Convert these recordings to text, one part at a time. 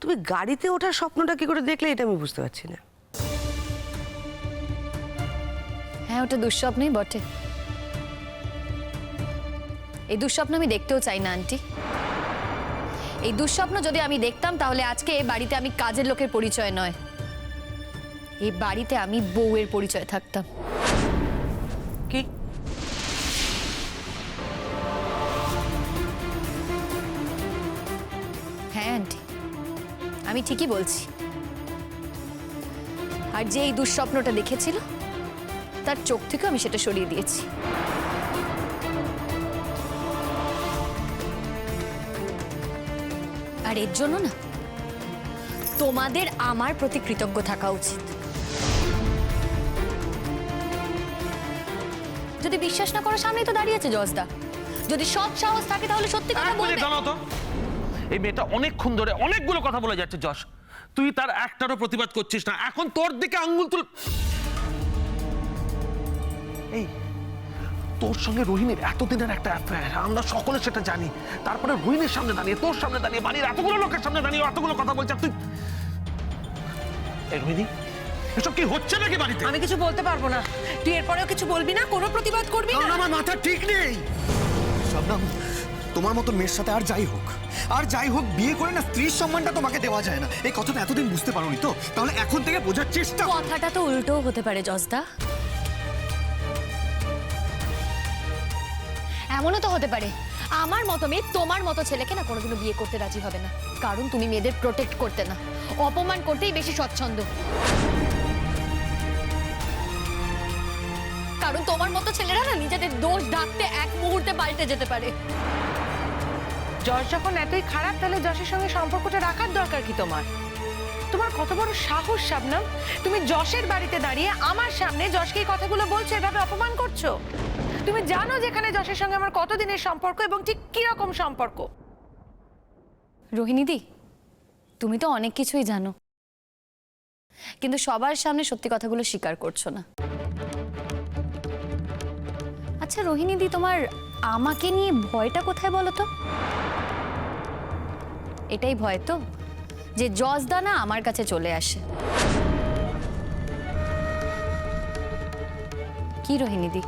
তুমি গাড়িতে ওঠার স্বপ্নটা কি করে দেখলে এটা আমি বুঝতে পারছি না। হ্যাঁ, ওটা দুঃস্বপ্নই বটে। এই দুঃস্বপ্ন আমি দেখতেও চাই না আন্টি। এই দুঃস্বপ্ন যদি আমি দেখতাম তাহলে আজকে এই বাড়িতে আমি কাজের লোকের পরিচয় নয়, এই বাড়িতে আমি বউয়ের পরিচয় থাকতাম। কি? হ্যাঁ আন্টি, আমি ঠিকই বলছি। আর যে এই দুঃস্বপ্নটা দেখেছিল তার চোখ থেকে আমি সেটা সরিয়ে দিয়েছি। আর এর জন্য না তোমাদের আমার প্রতি কৃতজ্ঞ থাকা উচিত। যদি বিশ্বাস না করো, সামনেই তো দাঁড়িয়েছে জজদা। যদি সৎ সাহস থাকে তাহলে সত্যি কথা বলবে। জানো তো, এই মেয়েটা অনেকক্ষণ ধরে অনেকগুলো কথা বলে যাচ্ছে যশ, তুই তার একটারও প্রতিবাদ করছিস না। এখন তোর দিকে আঙ্গুল তুল। এই তোর সঙ্গে রোহিণীর এতদিনের একটা অ্যাফেয়ার, আমরা সকলে সেটা জানি। তারপরে রোহিণীর সামনে দাঁড়িয়ে, তোর সামনে দাঁড়িয়ে, বাড়ির এতগুলো লোকের সামনে দাঁড়িয়ে এতগুলো কথা বলছে। তুই এই রোহিণী, এসব কি হচ্ছে নাকি বাড়িতে? আমি কিছু বলতে পারবো না। তুই এরপরেও কিছু বলবি না, কোনো প্রতিবাদ করবি না? আমার মাথা ঠিক নেই শবনম। তোমার মতো মেয়ের সাথে আর যাই হোক বিয়ে করে না স্ত্রীর সম্মানটা তোমাকে দেওয়া যায় না। এই কথাটা এতদিন বুঝতে পারোনি তো? তাহলে এখন থেকে বোঝার চেষ্টা। কথাটা তো উল্টোও হতে পারে জজদা। এমনও তো হতে পারে আমার মতো মেয়ে তোমার মতো ছেলেকে না কোনোদিনও বিয়ে করতে রাজি হবে না, কারণ তুমি মেয়েদের প্রোটেক্ট করতে না, অপমান করতেই বেশি স্বচ্ছন্দ। কারণ তোমার মতো ছেলেরা না নিজেদের দোষ ঢাকতে এক মুহূর্তে পাল্টে যেতে পারে। যশ যখন এতই খারাপ, তাহলে যশের সঙ্গে সম্পর্কটা রাখার দরকার কি তোমার? তোমার কত বড় সাহস শবনম, তুমি যশের বাড়িতে দাঁড়িয়ে আমার সামনে যশকে এই কথাগুলো বলছো, এভাবে অপমান করছো। তুমি জানো যেখানে যশের সঙ্গে আমার কতদিনের সম্পর্ক এবং ঠিক কিরকম সম্পর্ক। রোহিণীদি, তুমি তো অনেক কিছুই জানো, কিন্তু সবার সামনে সত্যি কথাগুলো স্বীকার করছো না। আচ্ছা রোহিণীদি, তোমার আমাকে নিয়ে ভয়টা কোথায় বলো তো? এটাই ভয় তো যে জজদা না আমার কাছে চলে আসে। কি রোহিণীদি,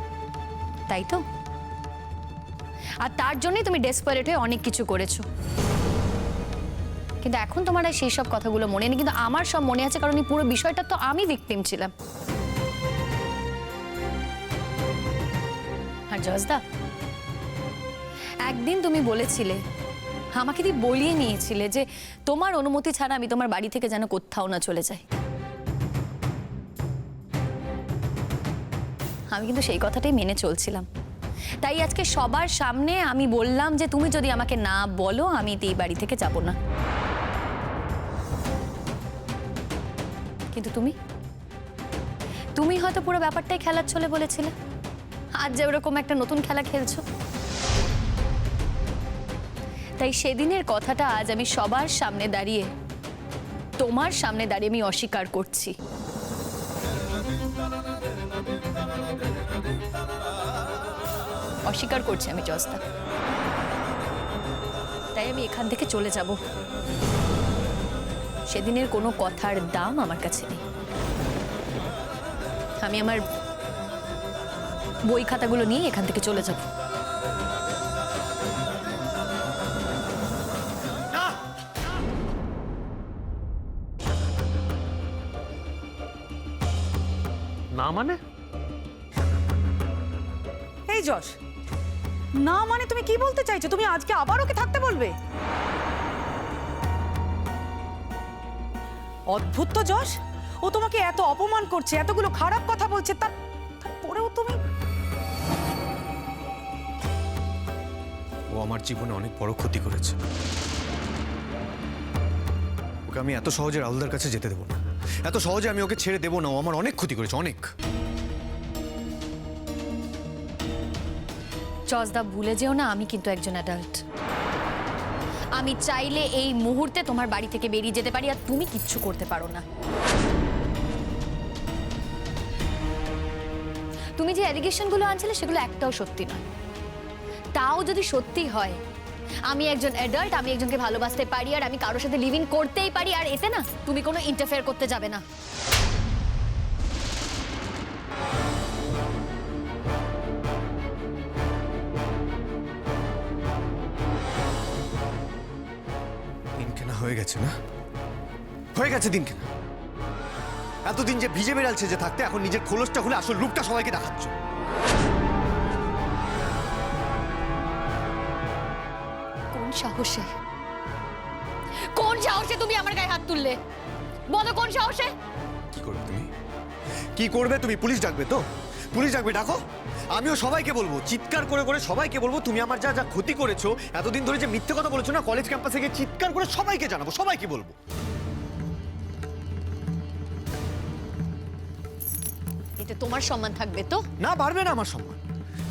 তাই তো? আর তার জন্যই তুমি ডেসপারেট হয়ে অনেক কিছু করেছো, কিন্তু এখন তোমার আর সেই সব কথাগুলো মনে নেই। কিন্তু আমার সব মনে আছে, কারণ এই পুরো বিষয়টা তো আমি ভিকটিম ছিলাম। আর জজদা, একদিন তুমি বলেছিলে, আমাকে দিয়ে বলিয়ে নিয়েছিলে যে তোমার অনুমতি ছাড়া আমি তোমার বাড়ি থেকে যেন কোথাও না চলে যাই। আমি কিন্তু সেই কথাটাই মেনে চলছিলাম। তাই আজকে সবার সামনে আমি বললাম যে তুমি যদি আমাকে না বলো আমি এই বাড়ি থেকে যাব না। কিন্তু তুমি হয়তো পুরো ব্যাপারটাই খেলার ছলে বলেছিলে। আজ যে ওরকম একটা নতুন খেলা খেলছো। তাই সেদিনের কথাটা আজ আমি সবার সামনে দাঁড়িয়ে, তোমার সামনে দাঁড়িয়ে আমি অস্বীকার করছি। অস্বীকার করছি আমি জজদা। তাই আমি এখান থেকে চলে যাব। সেদিনের কোনো কথার দাম আমার কাছে নেই। আমি আমার বই খাতাগুলো নিয়ে এখান থেকে চলে যাব। না মানে? এই যশ, না মানে তুমি কি বলতে চাইছো? তুমি আজকে আবার ওকে থাকতে বলবে? অদ্ভুত তো যশ, ও তোমাকে এত অপমান করছে, এতগুলো খারাপ কথা বলছে, তারপরেও তুমি। ও আমার জীবনে অনেক বড় ক্ষতি করেছে। ওকে আমি এত সহজে রাহুলদার কাছে যেতে দেবো না, এত সহজে আমি ওকে ছেড়ে দেবো না। ও আমার অনেক ক্ষতি করেছে, অনেক। জজদা, ভুলে যেও না আমি কিন্তু একজন অ্যাডাল্ট। আমি চাইলে এই মুহূর্তে তোমার বাড়ি থেকে বেরিয়ে যেতে পারি, আর তুমি কিচ্ছু করতে পারো না। তুমি যে অ্যালিগেশনগুলো আনছিলে সেগুলো একটাও সত্যি নয়। তাও যদি সত্যি হয় আমি একজন অ্যাডাল্ট, আমি একজনকে ভালোবাসতে পারি আর আমি কারোর সাথে লিভ ইন করতেই পারি, আর এতে না তুমি কোনো ইন্টারফেয়ার করতে যাবে না। দিন কেনা হয়ে গেছে না, হয়ে গেছে দিন কেনা। এতদিন যে ভিজে বেড়ালছে যে থাকতে, এখন নিজের খোলসটা খুলে আসল রূপটা সবাইকে দেখাচ্ছ। কোন সাহসে, কোন সাহসে তুমি আমার গায়ে হাত তুললে? বলো কোন সাহসে? কি করবে তুমি? কি করবে তুমি? পুলিশ ডাকবে তো? পুলিশ ডাকবে, ডাকো। আমিও সবাইকে বলবো, চিৎকার করে করে সবাইকে বলবো তুমি আমার যা যা ক্ষতি করেছো, এতদিন ধরে যে মিথ্যে কথা বলেছো না, কলেজ ক্যাম্পাসে গিয়ে চিৎকার করে সবাইকে জানাবো, সবাইকে বলবো। এতে তোমার সম্মান থাকবে তো? না, পারবে না আমার সম্মান।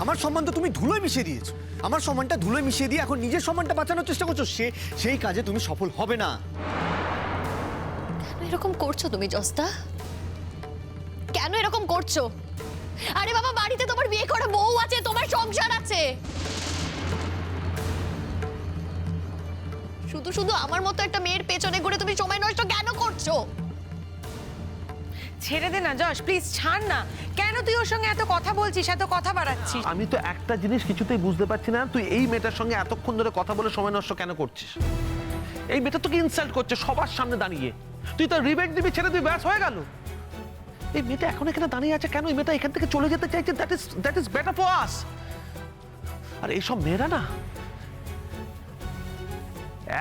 আমার সম্মান তো তুমি ধুলোয় মিশিয়ে দিয়েছো। আমার সম্মানটা ধুলোয় মিশিয়ে দিয়ে এখন নিজের সম্মানটা বাঁচানোর চেষ্টা করছো, সেই কাজে তুমি সফল হবে না। কেন এরকম করছো তুমি জস্তা? কেন এরকম করছো? আরে বাবা, বাড়িতে তোমার বিয়ে করা বউ আছে, তোমার সংসার আছে। শুধু শুধু আমার মতো একটা মেয়ের পেছনে ঘুরে তুমি সময় নষ্ট কেন করছো? ছেড়ে দে না যশ, প্লিজ ছাড় না। কেন তুই ওর সঙ্গে এত কথা বলছিস, এত কথা বাড়াচ্ছিস? আমি তো একটা জিনিস কিছুতেই বুঝতে পারছি না, তুই এই মেয়েটার সঙ্গে এতক্ষণ ধরে কথা বলে সময় নষ্ট কেন করছিস? এই মেয়েটা তোকে ইনসাল্ট করছে সবার সামনে দাঁড়িয়ে। তুই তো রিভেঞ্জ দিবি, ছেড়ে তুই ব্যাস হয়ে গেল। এই মেয়েটা এখন এখানে দাঁড়িয়ে আছে কেন? এই মেয়েটা এখান থেকে চলে যেতে চাইছে, that is better for us. আর এইসব মেয়েরা না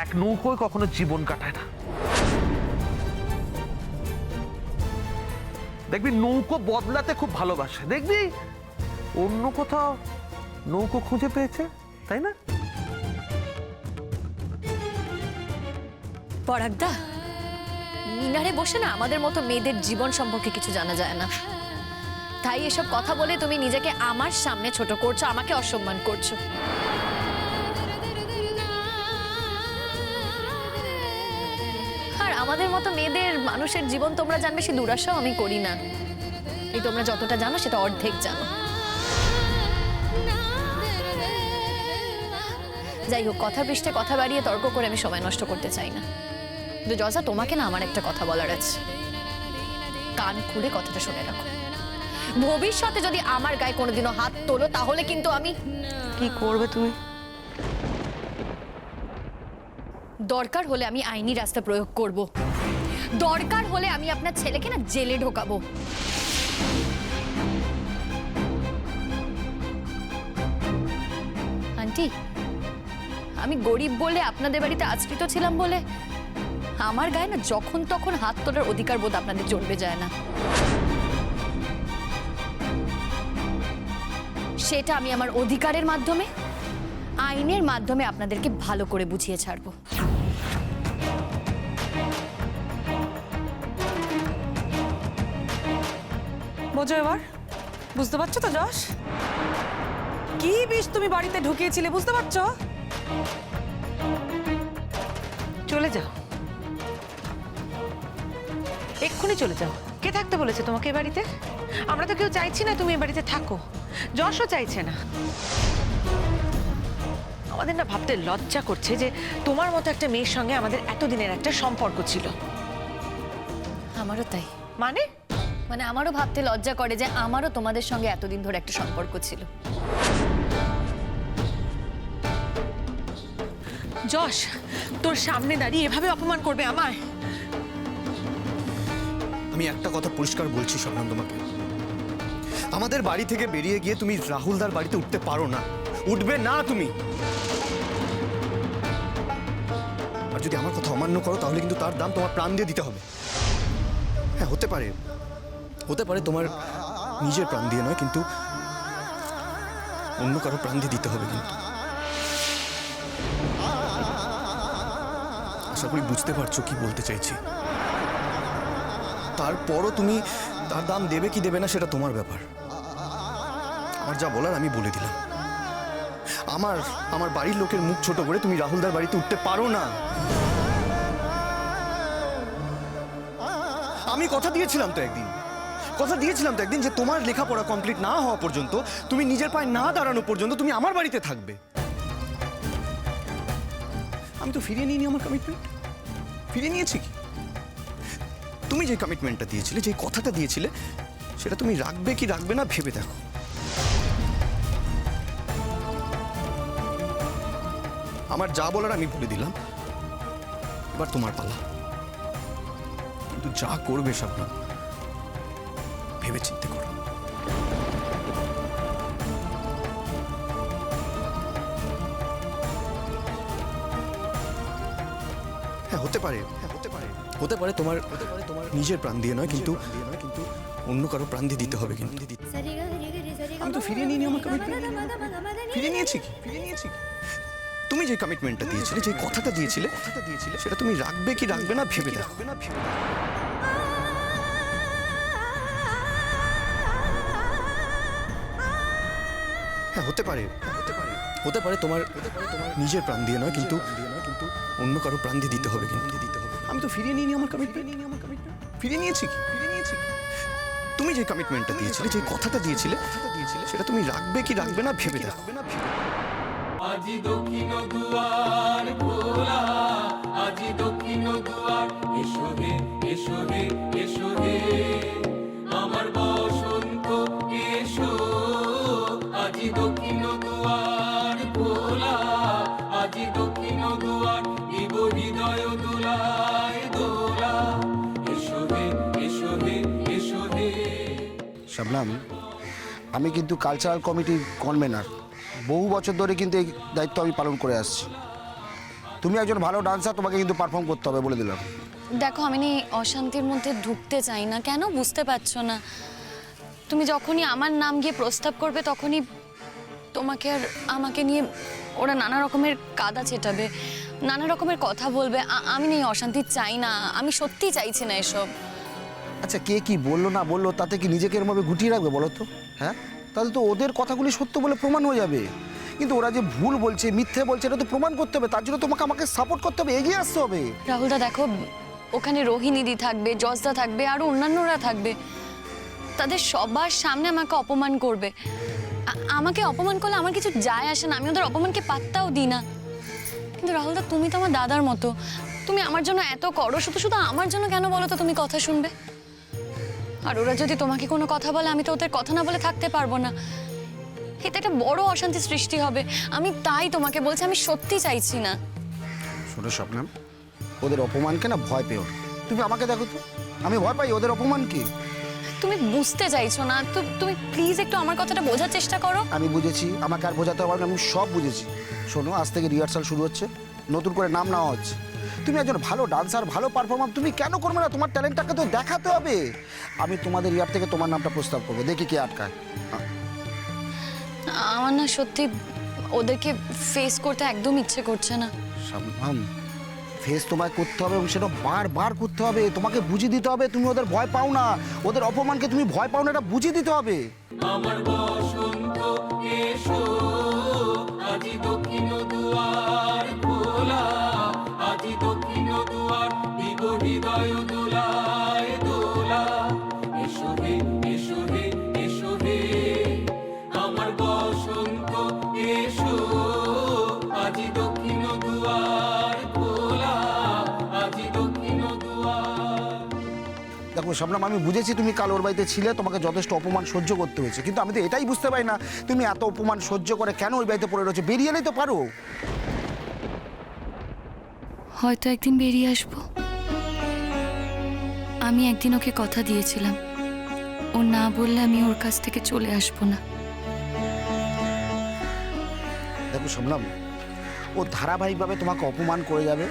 এক নৌকোয় কখনো জীবন কাটায় না। দেখবি নৌকো বদলাতে খুব ভালোবাসে, দেখবি অন্য কোথাও নৌকো খুঁজে পেয়েছে, তাই না? পরাগদা, মিনারে বসে না আমাদের মতো মেয়েদের জীবন সম্পর্কে কিছু জানা যায় না। তাই এসব কথা বলে তুমি নিজেকে আমার সামনে ছোট করছো, আমাকে অসম্মান করছো। আর আমাদের মতো মেয়েদের মানুষের জীবন তোমরা জানবে সে দুরাশাও আমি করি না। এই তোমরা যতটা জানো সেটা অর্ধেক জানো। যাই হোক, কথার পৃষ্ঠে কথা বাড়িয়ে তর্ক করে আমি সময় নষ্ট করতে চাই না। কিন্তু জজা, তোমাকে না আমার একটা কথা বলার আছে, কান খুলে কথাটা শুনে রাখো। ভবিষ্যতে যদি আমার গায়ে কোনোদিনও হাত তোলো তাহলে কিন্তু আমি... কি করবে তুমি? দরকার হলে আমি আইনি রাস্তা প্রয়োগ করব। দরকার হলে আমি আপনার ছেলেকে না জেলে ঢোকাবো। আন্টি, আমি গরিব বলে আপনাদের বাড়িতে আশ্রিত ছিলাম বলে আমার গায়ে না যখন তখন হাত তোলার অধিকার বোধ আপনাদের জন্মে যায় না। সেটা আমি আমার অধিকারের মাধ্যমে, আইনের মাধ্যমে আপনাদেরকে ভালো করে বুঝিয়ে ছাড়বো। বোঝো এবার? বুঝতে পারছো তো যশ? কি বিষ তুমি বাড়িতে ঢুকিয়েছিলে, বুঝতে পারছো? চলে যাও, এক্ষুনি চলে যাও। কে থাকতে বলেছে তোমাকে এ বাড়িতে? আমরা তো কেউ চাইছি না তুমি এ বাড়িতে থাকো, যশও চাইছে না। আমাদের না ভাবতে লজ্জা করছে যে তোমার মতো একটা মেয়ের সঙ্গে আমাদের এতদিনের একটা সম্পর্ক ছিল। আমারও তাই। মানে মানে আমারও ভাবতে লজ্জা করে যে আমারও তোমাদের সঙ্গে এতদিন ধরে একটা সম্পর্ক ছিল। যশ, তোর সামনে দাঁড়িয়ে এভাবে অপমান করবে আমায়? আমি একটা কথা পরিষ্কার বলছি শবনম তোমাকে, আমাদের বাড়ি থেকে বেরিয়ে গিয়ে তুমি রাহুলদার বাড়িতে উঠতে পারো না, উঠবে না তুমি। আর যদি আমার কথা অমান্য করো তাহলে কিন্তু তার দাম তোমার প্রাণ দিয়ে দিতে হবে। হ্যাঁ, হতে পারে তোমার নিজের প্রাণ দিয়ে নয়, কিন্তু অন্য কারো প্রাণ দিয়ে দিতে হবে। কিন্তু আশা করি বুঝতে পারছো কি বলতে চাইছি। তারপরও তুমি তার দাম দেবে কি দেবে না সেটা তোমার ব্যাপার। আমার যা বলার আমি বলে দিলাম। আমার বাড়ির লোকের মুখ ছোট করে তুমি রাহুলদার বাড়িতে উঠতে পারো না। আমি কথা দিয়েছিলাম তো একদিন যে তোমার লেখাপড়া কমপ্লিট না হওয়া পর্যন্ত, তুমি নিজের পায়ে না দাঁড়ানো পর্যন্ত তুমি আমার বাড়িতে থাকবে। আমি তো ফিরিয়ে নিইনি আমার কমিটমেন্ট। ফিরিয়ে নিয়েছি কি? তুমি যে কমিটমেন্টটা দিয়েছিলে, যে কথাটা দিয়েছিলে, সেটা তুমি রাখবে কি রাখবে না ভেবে দেখো। আমার যা বলার আমি বলে দিলাম, এবার তোমার পালা। কিন্তু যা করবে শাবনাম, ভেবে চিন্তে করো। হ্যাঁ হতে পারে, হতে পারে তোমার নিজের প্রাণ দিয়ে নয়, কিন্তু অন্য কারো প্রাণ দিয়ে দিতে হবে। কিন্তু আমি তো ফিরিয়ে নিইনি আমার কমিটমেন্ট। ফিরিয়ে নিয়েছি কি? তুমি যে কমিটমেন্টটা দিয়েছিলে, যে কথাটা দিয়েছিলে, সেটা তুমি রাখবে কি রাখবে না ভেবে দেখো। হ্যাঁ হতে পারে তোমার নিজের প্রাণ দিয়ে নয়, কিন্তু অন্য কারো প্রাণ দিয়ে দিতে হবে। কিন্তু আমি তো ফিরিয়ে নিইনি আমার কমিটমেন্ট। ফিরিয়ে নিয়েছি কি? তুমি যে কমিটমেন্টটা দিয়েছিলে, যে কথাটা দিয়েছিলে, সেটা তুমি রাখবে কি রাখবে না ভেবে দেখো। আজি দক্ষিণ দুয়ার খোলা, আজি দক্ষিণ দুয়ার, এসো হে এসো হে এসো হে আমার বসন্ত এসো। আজি দক্ষিণ দুয়ার খোলা, আজি দক্ষিণ দুয়ার, দিব হৃদয় দোলায় দোলা, এসো হে এসো হে এসো হে। শাবনাম, আমি কিন্তু কালচারাল কমিটির কনভেনার। বহু বছর ধরে কিন্তু এই দায়িত্ব আমি পালন করে আসছি। তুমি একজন ভালো ডান্সার, তোমাকে কিন্তু পারফর্ম করতে হবে বলে দিলাম। দেখো, আমি না এই অশান্তির মধ্যে ঢুকতে চাই না। কেন বুঝতে পারছো না? তুমি যখনই আমার নাম গিয়ে প্রস্তাব করবে, তখনই তোমাকে আর আমাকে নিয়ে ওরা নানা রকমের কাদা ছেটাবে, নানা রকমের কথা বলবে। আমি না এই অশান্তি চাই না, আমি সত্যিই চাইছি না এসব। আচ্ছা, কে কি বললো না বললো তাতে কি নিজেকে এরমভাবে গুটিয়ে রাখবে বলো তো? হ্যাঁ, তাহলে তো ওদের কথাগুলি সত্য বলে প্রমাণ হয়ে যাবে। কিন্তু ওরা যে ভুল বলছে, মিথ্যে বলছে, এটা তো প্রমাণ করতে হবে। তার জন্য তোমাকে আমাকে সাপোর্ট করতে হবে, এগিয়ে আসতে হবে। রাহুলদা দেখো, ওখানে রোহিণীদি থাকবে, জজদা থাকবে, আরও অন্যান্যরা থাকবে। তাদের সবার সামনে আমাকে অপমান করবে। আমাকে অপমান করলে আমার কিছু যায় আসে না, আমি ওদের অপমানকে পাত্তাও দিই না। কিন্তু রাহুলদা, তুমি তো আমার দাদার মতো, তুমি আমার জন্য এত করো, শুধু শুধু আমার জন্য কেন বলো তো তুমি কথা শুনবে? আর ওরা যদি তোমাকে কোনো কথা বলে, আমি তো ওদের কথা না বলে থাকতে পারবো না। এতে একটা বড় অশান্তি সৃষ্টি হবে। আমি তাই তোমাকে বলছি, আমি সত্যি চাইছি না। শোনো শাবনাম, ওদের অপমানকে না ভয় পেও। তুমি আমাকে দেখো তো, আমি ভয় পাই ওদের অপমানকে? তুমি বুঝতে চাইছো না, তুমি প্লিজ একটু আমার কথাটা বোঝার চেষ্টা করো। আমি বুঝেছি, আমাকে আর বোঝাতে হবে না, আমি সব বুঝেছি। শোনো, আজ থেকে রিহার্সাল শুরু হচ্ছে, নতুন করে নাম নেওয়া হচ্ছে। তুমি একজন ভালো ডান্সার, ভালো পারফর্মার, তুমি কেন করবে না? তোমার ট্যালেন্টটাকে তো দেখাতে হবে। আমি তোমাদের ইয়ার থেকে তোমার নামটা প্রস্তাব করবো, দেখি কে আটকায়। আমার না সত্যি ওদেরকে ফেস করতে একদম ইচ্ছে করছে না। শাবনাম, ফেস তোমায় করতে হবে এবং সেটা বারবার করতে হবে। তোমাকে বুঝিয়ে দিতে হবে তুমি ওদের ভয় পাও না, ওদের অপমানকে তুমি ভয় পাও না, এটা বুঝিয়ে দিতে হবে। আমার বসন্ত এসো, আজি দক্ষিণ দুয়ার খোলা, আজি দক্ষিণ দুয়ার, দিব হৃদয় দোলায় দোলা, এসো হে এসো হে এসো হে আমার বসন্ত এসো, আজি দক্ষিণ দুয়ার খোলা, আজি দক্ষিণ দুয়ার। দেখো শাবনাম, আমি বুঝেছি তুমি কাল ওর বাড়িতে ছিলে, তোমাকে যথেষ্ট অপমান সহ্য করতে হয়েছে, কিন্তু আমি তো এটাই বুঝতে পারি না তুমি এত অপমান সহ্য করে কেন ওই বাড়িতে পড়ে রয়েছে। বেরিয়ে এলেই তো পারো। হয়তো একদিন বেরিয়ে আসবো। আমি একদিন ওকে কথা দিয়েছিলাম, ও না বললে আমি ওর কাছ থেকে চলে আসবো না। দেখো শাবনাম, ও ধারাবাহিকভাবে তোমাকে অপমান করে যাবে,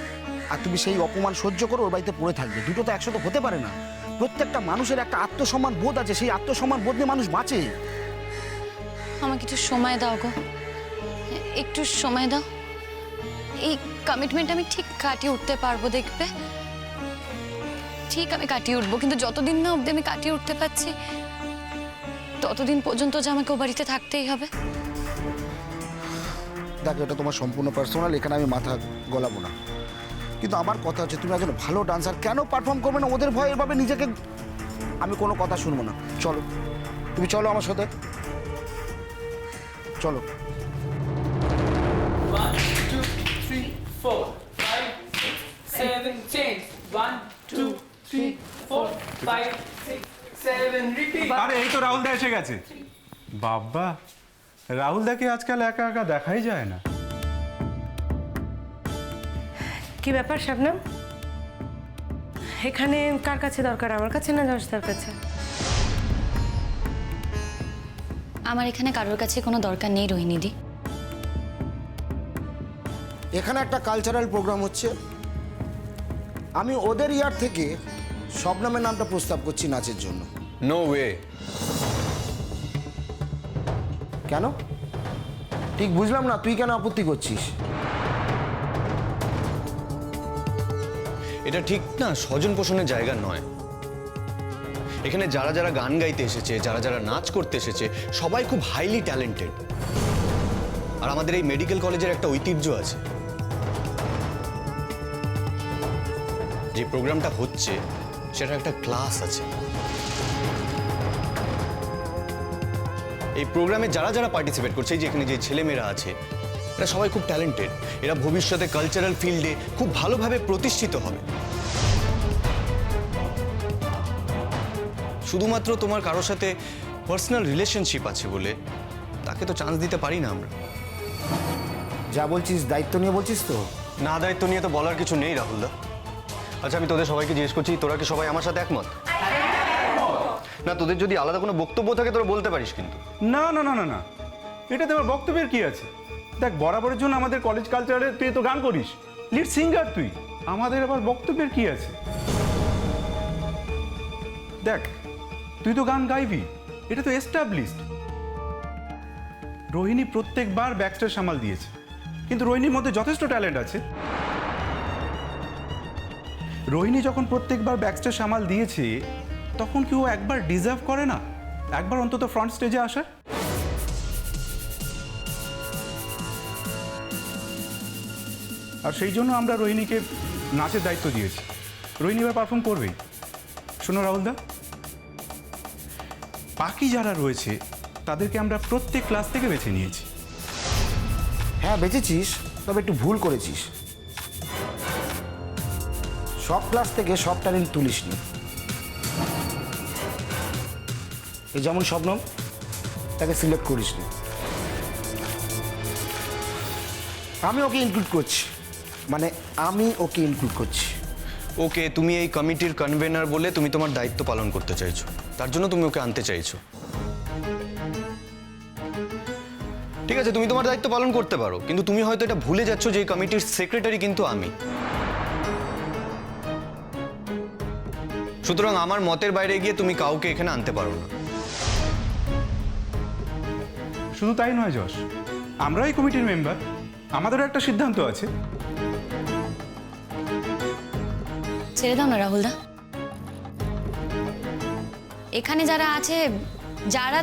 আর তুমি সেই অপমান সহ্য করে ওর বাড়িতে পড়ে থাকবে। দুটো তো একসাথে হতে পারে না। প্রত্যেকটা মানুষের একটা আত্মসম্মান বোধ আছে, সেই আত্মসম্মান বোধ নিয়ে মানুষ বাঁচে। আমাকে একটু সময় দাও গো, একটু সময় দাও। এই কমিটমেন্ট আমি ঠিক কাটিয়ে উঠতে পারবো, দেখবে। ঠিক আমি কাটিয়ে উঠবো, কিন্তু যতদিন না অবধি আমি কাটিয়ে উঠতে পারছি, ততদিন পর্যন্ত যে আমাকে ও বাড়িতে থাকতেই হবে। দেখো, এটা তোমার সম্পূর্ণ পার্সোনাল, এখানে আমি মাথা গলাবো না। কিন্তু আমার কথা হচ্ছে, তুমি একজন ভালো ডান্সার, কেন পারফর্ম করবে না? ওদের ভয় এভাবে নিজেকে। আমি কোনো কথা শুনবো না। চলো, তুমি চলো আমার সাথে, চলো। 1 2 3 4 5 1 2 3 4 5 6 7 রিপিট আরে এই তো রাহুল দা এসে গেছে। বাবা, রাহুল দাকে আজকাল একা একা দেখাই যায় না। কি ব্যাপার শবনম? এখানে কার কাছে দরকার, আমার কাছে না যশদার কাছে? আমার এখানে কারোর কাছে কোনো দরকার নেই রোহিণীদি। এখানে একটা কালচারাল প্রোগ্রাম হচ্ছে, আমি ওদের ইয়ার থেকে শবনমের নামটা প্রস্তাব করছি নাচের জন্য। No way. কেন? ঠিক বুঝলাম না, তুই কেন আপত্তি করছিস? এটা ঠিক না, স্বজন পোষণের জায়গা নয়। এখানে যারা যারা গান গাইতে এসেছে, যারা যারা নাচ করতে এসেছে, সবাই খুব হাইলি ট্যালেন্টেড। আর আমাদের এই মেডিকেল কলেজের একটা ঐতিহ্য আছে, যে প্রোগ্রামটা হচ্ছে সেটা একটা ক্লাস আছে। এই প্রোগ্রামে যারা যারা পার্টিসিপেট করছে, এই যে এখানে যে ছেলেমেয়েরা আছে, এরা সবাই খুব ট্যালেন্টেড। এরা ভবিষ্যতে কালচারাল ফিল্ডে খুব ভালোভাবে প্রতিষ্ঠিত হবে। শুধুমাত্র তোমার কারোর সাথে পার্সোনাল রিলেশনশিপ আছে বলে তাকে তো চান্স দিতে পারি না আমরা। যা বলছিস দায়িত্ব নিয়ে বলছিস তো? না, দায়িত্ব নিয়ে তো বলার কিছু নেই রাহুলদা। আচ্ছা, আমি তোদের সবাইকে জিজ্ঞেস করছি, তোরা কি সবাই আমার সাথে একমত? না, তোদের যদি আলাদা কোনো বক্তব্য থাকে তোরা বলতে পারিস কিন্তু। না না না না না, এটাতে আবার বক্তব্যের কি আছে? দেখ, বরাবরের জন্য আমাদের কলেজ কালচারে তুই তো গান করিস, লিড সিঙ্গার তুই, আমাদের আবার বক্তব্যের কি আছে? দেখ, তুই তো গান গাইবি, এটা তো এস্টাবলিশড। রোহিণী প্রত্যেকবার ব্যাকস্টেজ সামাল দিয়েছে, কিন্তু রোহিণীর মধ্যে যথেষ্ট ট্যালেন্ট আছে। রোহিণী যখন প্রত্যেকবার ব্যাকস্টেজ সামাল দিয়েছে, তখন কি ও একবার ডিজার্ভ করে না একবার অন্তত ফ্রন্ট স্টেজে আসার? আর সেই জন্য আমরা রোহিণীকে নাচের দায়িত্ব দিয়েছি। রোহিণী এবার পারফর্ম করবেই। শোনো রাহুলদা, বাকি যারা রয়েছে তাদেরকে আমরা প্রত্যেক ক্লাস থেকে বেছে নিয়েছি। হ্যাঁ বেঁচেছিস, তবে একটু ভুল করেছিস। সব ক্লাস থেকে সব ট্যালেন্ট তুলিস নি। এই যেমন শবনম, তাকে সিলেক্ট করিস নি। আমি ওকে ইনক্লুড করছি, মানে আমি ওকে ইনক্লুড করছি। ওকে, তুমি এই কমিটির কনভেনার বলে তুমি তোমার দায়িত্ব পালন করতে চাইছো, তার জন্য তুমি ওকে আনতে চাইছো। ঠিক আছে, তুমি তোমার দায়িত্ব পালন করতে পারো, কিন্তু তুমি হয়তো এটা ভুলে যাচ্ছ যে এই কমিটির সেক্রেটারি কিন্তু আমি। সুতরাং আমার মতের বাইরে গিয়ে তুমি কাউকে এখানে আনতে পারো না। শুধু তাই নয় যশ, আমরা এই কমিটির মেম্বার, আমাদেরও একটা সিদ্ধান্ত আছে। ছেড়ে দাও না রাহুলদা। এখানে যারা আছে, যারা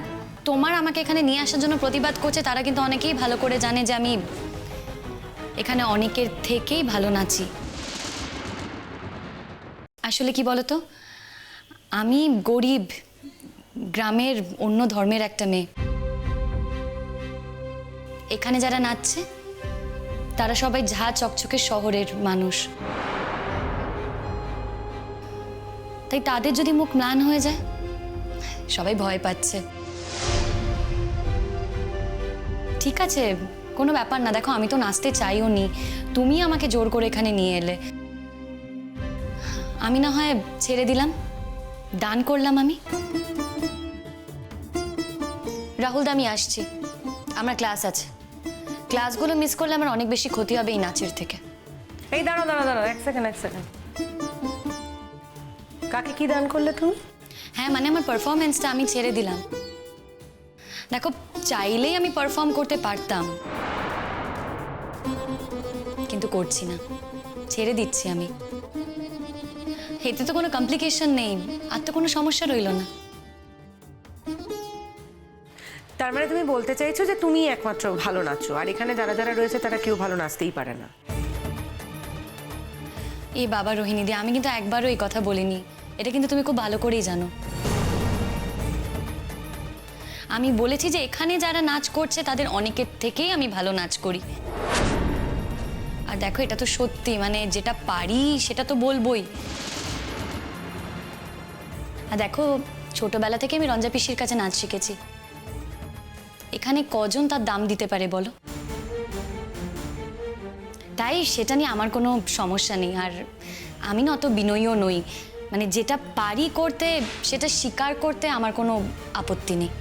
তোমার আমাকে এখানে নিয়ে আসার জন্য প্রতিবাদ করছে, তারা কিন্তু অনেকেই ভালো করে জানে যে আমি এখানে অনেকের থেকেই ভালো নাচি। আসলে কি বলতো, আমি গরিব গ্রামের অন্য ধর্মের একটা মেয়ে। এখানে যারা নাচছে তারা সবাই ঝা চকচকে শহরের মানুষ। তাই তাদের যদি মুখ ম্লান হয়ে যায়, সবাই ভয় পাচ্ছে। ঠিক আছে, কোনো ব্যাপার না। দেখো, আমি তো নাচতে চাইও নি, তুমি আমাকে জোর করে এখানে নিয়ে এলে। আমি না হয় ছেড়ে দিলাম, দান করলাম আমি। রাহুলদা, আমি আসছি, আমার ক্লাস আছে। ক্লাসগুলো মিস করলে আমার অনেক বেশি ক্ষতি হবে এই নাচের থেকে। এই দাঁড়াও দাঁড়াও দাঁড়াও, এক সেকেন্ড। কাকে কি দান করলে তুমি? হ্যাঁ, মানে আমার পারফরমেন্সটা আমি ছেড়ে দিলাম। দেখো, চাইলেই আমি পারফর্ম করতে পারতাম, কিন্তু করছি না, ছেড়ে দিচ্ছি আমি। এতে তো কোনো কমপ্লিকেশন নেই, আর তো কোনো সমস্যা রইল না। তার মানে তুমি বলতে চাইছো যে তুমি একমাত্র ভালো নাচো, আর এখানে যারা যারা রয়েছে তারা কেউ ভালো নাচতেই পারে না? এই বাবা রোহিণীদি, আমি কিন্তু একবারও এই কথা বলিনি, এটা কিন্তু তুমি খুব ভালো করেই জানো। আমি বলেছি যে এখানে যারা নাচ করছে তাদের অনেকের থেকেই আমি ভালো নাচ করি। আর দেখো, এটা তো সত্যি, মানে যেটা পারি সেটা তো বলবোই। আর দেখো, ছোটবেলা থেকে আমি রঞ্জা পিসির কাছে নাচ শিখেছি। এখানে কজন তার দাম দিতে পারে বলো? তাই সেটা নিয়ে আমার কোনো সমস্যা নেই। আর আমি না অত বিনয়ীও নই, মানে যেটা পারি করতে সেটা স্বীকার করতে আমার কোনো আপত্তি নেই।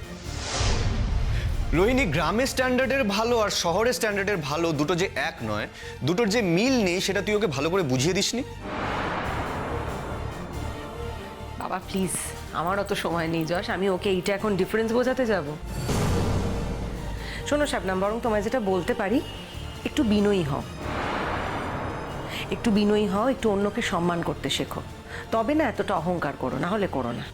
রোহিণী, গ্রামের স্ট্যান্ডার্ডের ভালো আর শহরের স্ট্যান্ডার্ডের ভালো দুটো যে এক নয়, দুটোর যে মিল নেই সেটা তুই ওকে ভালো করে বুঝিয়ে দিসনি। বাবা প্লিজ, আমার অত সময় নেই যশ, আমি ওকে এইটা এখন ডিফারেন্স বোঝাতে যাব? শোনো শাবনাম, বরং তোমায় যেটা বলতে পারি, একটু বিনয়ী হও, একটু বিনয়ী হও, একটু অন্যকে সম্মান করতে শেখো, তবে না এতটা অহংকার করো, না হলে করো না।